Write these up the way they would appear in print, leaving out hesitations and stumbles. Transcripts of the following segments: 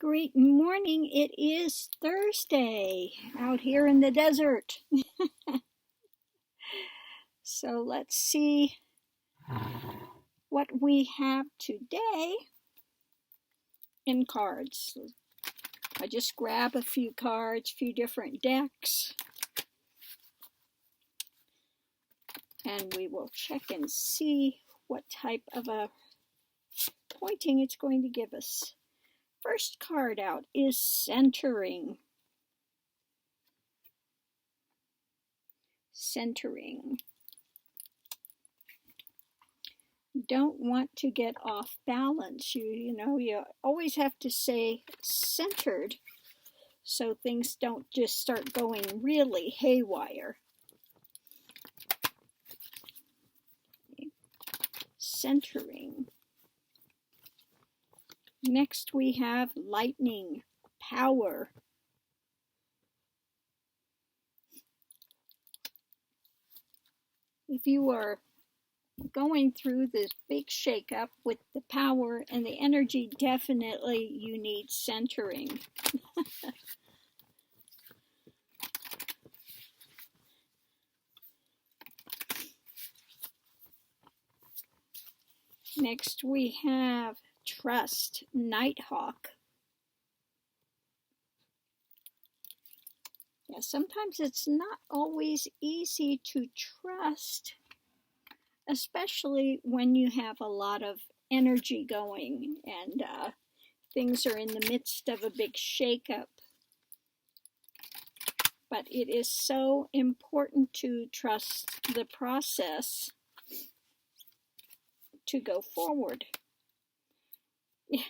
Great morning. It is Thursday out here in the desert. So let's see what we have today in cards. I just grab a few cards, a few different decks, and we will check and see what type of a pointing it's going to give us. First card out is centering. Centering. You don't want to get off balance. You always have to stay centered so things don't just start going really haywire. Centering. Next we have lightning, power. If you are going through this big shakeup with the power and the energy, definitely you need centering. Next we have trust, Nighthawk. Yeah, sometimes it's not always easy to trust, especially when you have a lot of energy going and things are in the midst of a big shakeup. But it is so important to trust the process to go forward. Yeah.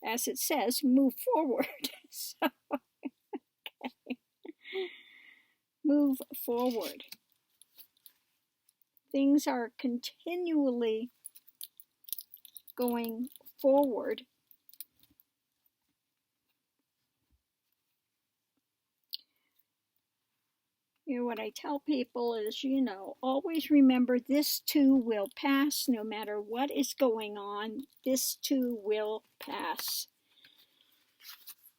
As it says, move forward. So, okay. Move forward. Things are continually going forward. What I tell people is, always remember this too will pass. No matter what is going on, this too will pass.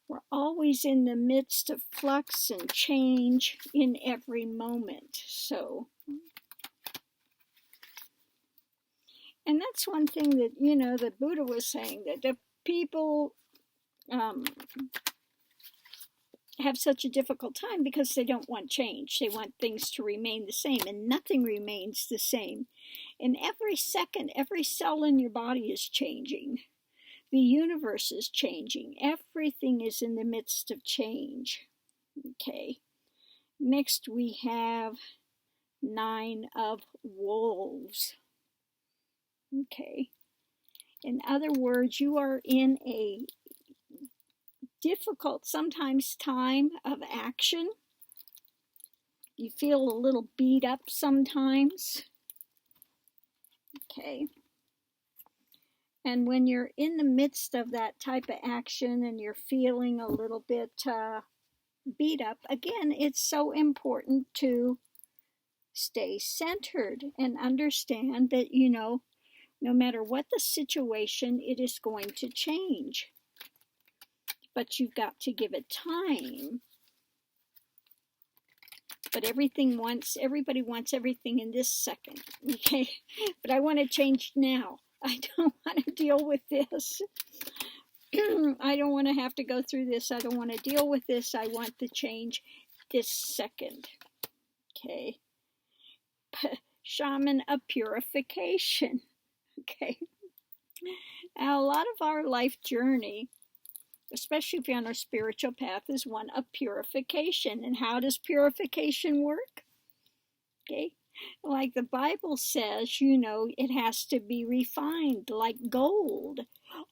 We're always in the midst of flux and change in every moment. So, and that's one thing that, the Buddha was saying, that the people have such a difficult time because they don't want change. They want things to remain the same, and nothing remains the same. And every second, every cell in your body is changing. The universe is changing. Everything is in the midst of change. Okay. Next we have 9 of Wolves. Okay. In other words, you are in a difficult sometimes time of action. You feel a little beat up sometimes. Okay. And when you're in the midst of that type of action and you're feeling a little bit beat up, again, it's so important to stay centered and understand that, no matter what the situation, it is going to change. But you've got to give it time. But everybody wants everything in this second, okay? But I want to change now. I don't want to deal with this. I don't want to have to go through this. I don't want to deal with this. I want the change this second, okay? Shaman of purification, okay? Now, a lot of our life journey, especially if you're on a spiritual path, is one of purification. And how does purification work? Okay, like the Bible says, it has to be refined like gold.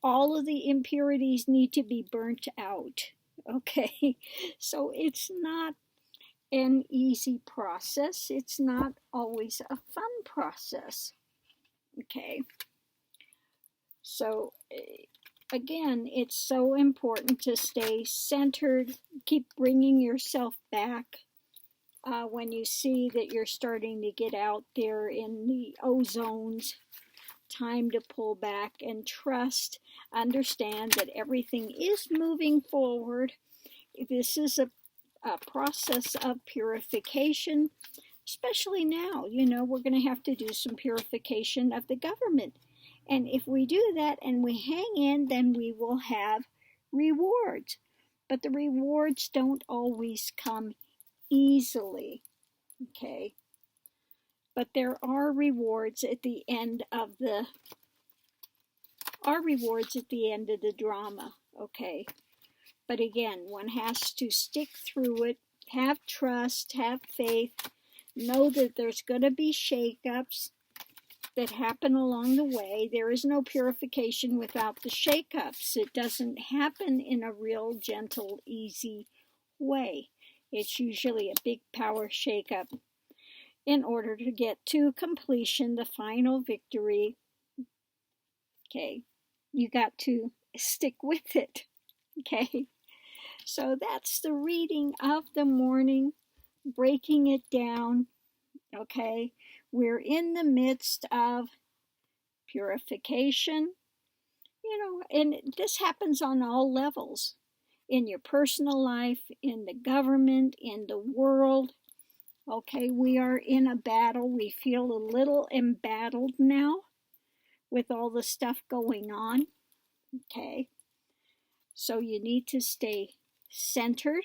All of the impurities need to be burnt out. Okay, so it's not an easy process. It's not always a fun process. Okay, so again, it's so important to stay centered, keep bringing yourself back when you see that you're starting to get out there in the ozones time to pull back and trust, understand that everything is moving forward. This is a process of purification, especially now. We're going to have to do some purification of the government. And if we do that and we hang in, then we will have rewards. But the rewards don't always come easily, okay? But there are rewards at the end of the drama, okay? But again, one has to stick through it, have trust, have faith, know that there's going to be shakeups that happen along the way. There is no purification without the shakeups. It doesn't happen in a real gentle, easy way. It's usually a big power shakeup in order to get to completion, the final victory. Okay, you got to stick with it. Okay, so that's the reading of the morning, breaking it down. Okay, we're in the midst of purification, and this happens on all levels, in your personal life, in the government, in the world. Okay, we are in a battle. We feel a little embattled now with all the stuff going on. Okay, so you need to stay centered,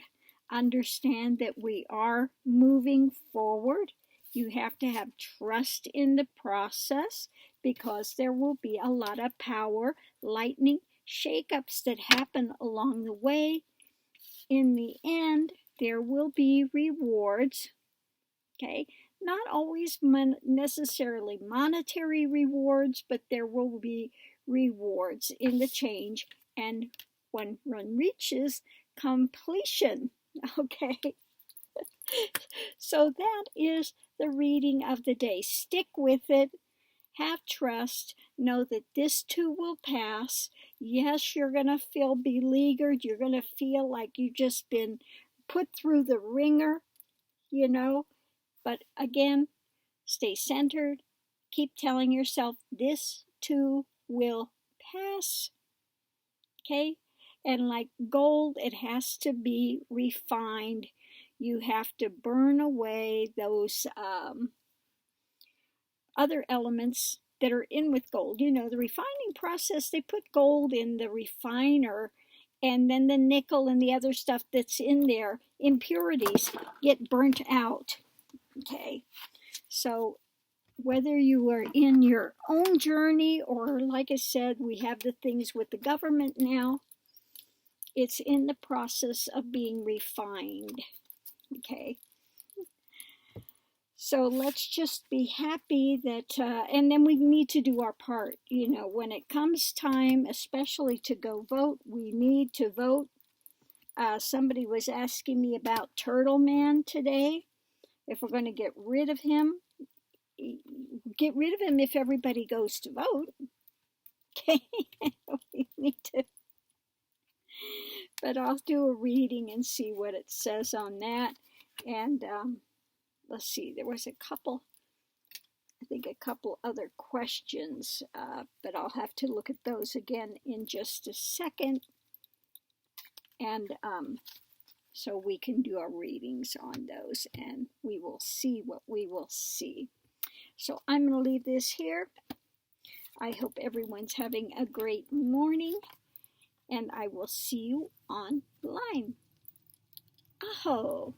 understand that we are moving forward. You have to have trust in the process, because there will be a lot of power, lightning, shakeups that happen along the way. In the end, there will be rewards, okay? Not always necessarily monetary rewards, but there will be rewards in the change, and when one reaches completion, okay? So that is the reading of the day. Stick with it. Have trust. Know that this too will pass. Yes, you're going to feel beleaguered. You're going to feel like you've just been put through the ringer, But again, stay centered. Keep telling yourself this too will pass. Okay? And like gold, it has to be refined. You have to burn away those other elements that are in with gold. The refining process, they put gold in the refiner, and then the nickel and the other stuff that's in there, impurities, get burnt out. Okay, so whether you are in your own journey, or like I said, we have the things with the government now, it's in the process of being refined. Okay, so let's just be happy that, and then we need to do our part. When it comes time, especially to go vote, we need to vote. Somebody was asking me about Turtle Man today. If we're going to get rid of him if everybody goes to vote. Okay, we need to. But I'll do a reading and see what it says on that. And let's see, there was a couple other questions, but I'll have to look at those again in just a second. And so we can do our readings on those, and we will see what we will see. So I'm going to leave this here. I hope everyone's having a great morning, and I will see you online. Aho!